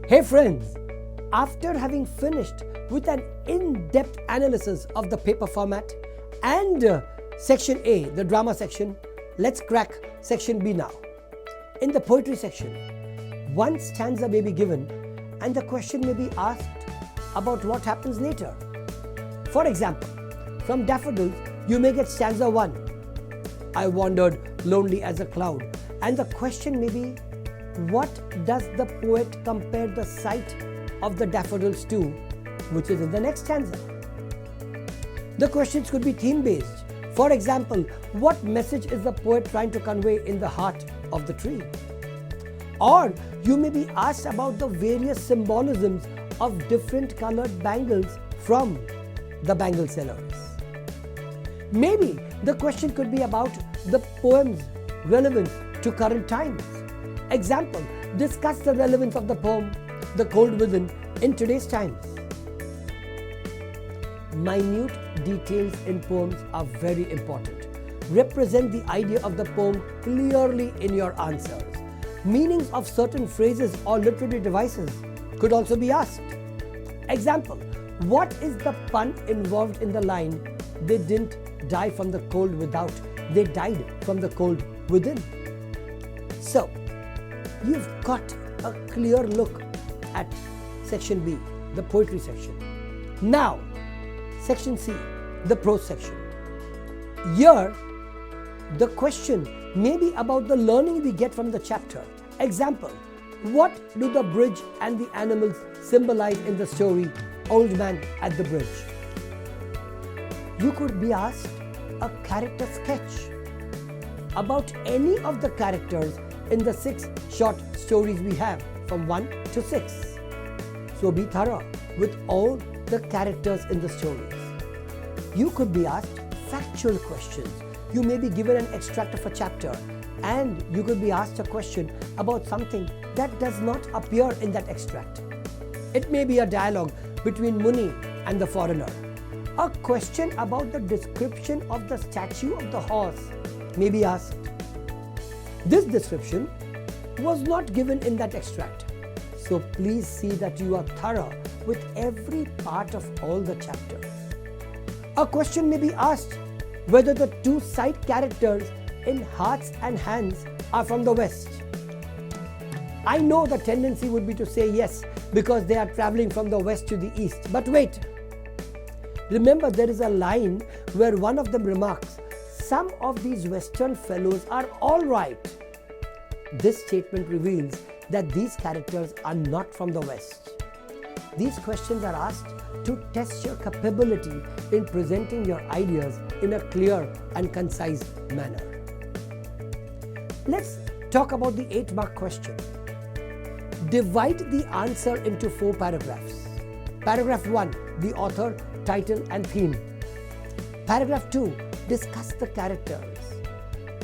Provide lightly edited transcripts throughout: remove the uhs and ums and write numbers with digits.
Hey friends, after having finished with an in-depth analysis of the paper format and section A, the drama section, let's crack section B now. In the poetry section, one stanza may be given and the question may be asked about what happens later. For example, from Daffodils, you may get stanza 1. I wandered lonely as a cloud, and the question may be, what does the poet compare the sight of the daffodils to, which is in the next stanza? The questions could be theme-based. For example, what message is the poet trying to convey in the heart of the tree? Or you may be asked about the various symbolisms of different colored bangles from the bangle sellers. Maybe the question could be about the poem's relevance to current times. Example, discuss the relevance of the poem, The Cold Within, in today's times. Minute details in poems are very important. Represent the idea of the poem clearly in your answers. Meanings of certain phrases or literary devices could also be asked. Example, what is the pun involved in the line, they didn't die from the cold without, they died from the cold within? So, you've got a clear look at section B, the poetry section. Now, section C, the prose section. Here, the question may be about the learning we get from the chapter. Example, what do the bridge and the animals symbolize in the story, Old Man at the Bridge? You could be asked a character sketch about any of the characters in the 6 short stories we have from 1 to 6. So be thorough with all the characters in the stories. You could be asked factual questions. You may be given an extract of a chapter and you could be asked a question about something that does not appear in that extract. It may be a dialogue between Muni and the foreigner. A question about the description of the statue of the horse may be asked. This description was not given in that extract. So please see that you are thorough with every part of all the chapters. A question may be asked whether the 2 side characters in Hearts and Hands are from the West. I know the tendency would be to say yes because they are traveling from the West to the East. But wait, remember there is a line where one of them remarks, some of these Western fellows are all right. This statement reveals that these characters are not from the West. These questions are asked to test your capability in presenting your ideas in a clear and concise manner. Let's talk about the 8-mark question. Divide the answer into 4 paragraphs. Paragraph 1, the author, title and theme. Paragraph 2, discuss the characters.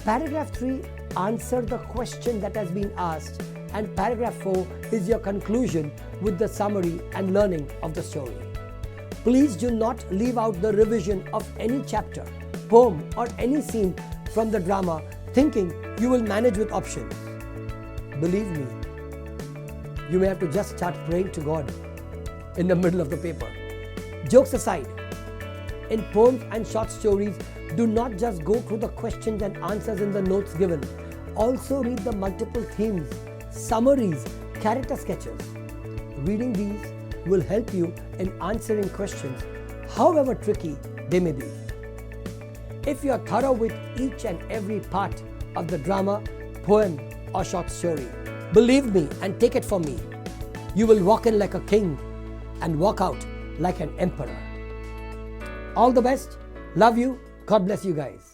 Paragraph 3, answer the question that has been asked. And paragraph 4 is your conclusion with the summary and learning of the story. Please do not leave out the revision of any chapter, poem or any scene from the drama thinking you will manage with options. Believe me, you may have to just start praying to God in the middle of the paper. Jokes aside, in poems and short stories, do not just go through the questions and answers in the notes given. Also read the multiple themes, summaries, character sketches. Reading these will help you in answering questions, however tricky they may be. If you are thorough with each and every part of the drama, poem or short story, believe me and take it from me, you will walk in like a king and walk out like an emperor. All the best. Love you. God bless you guys.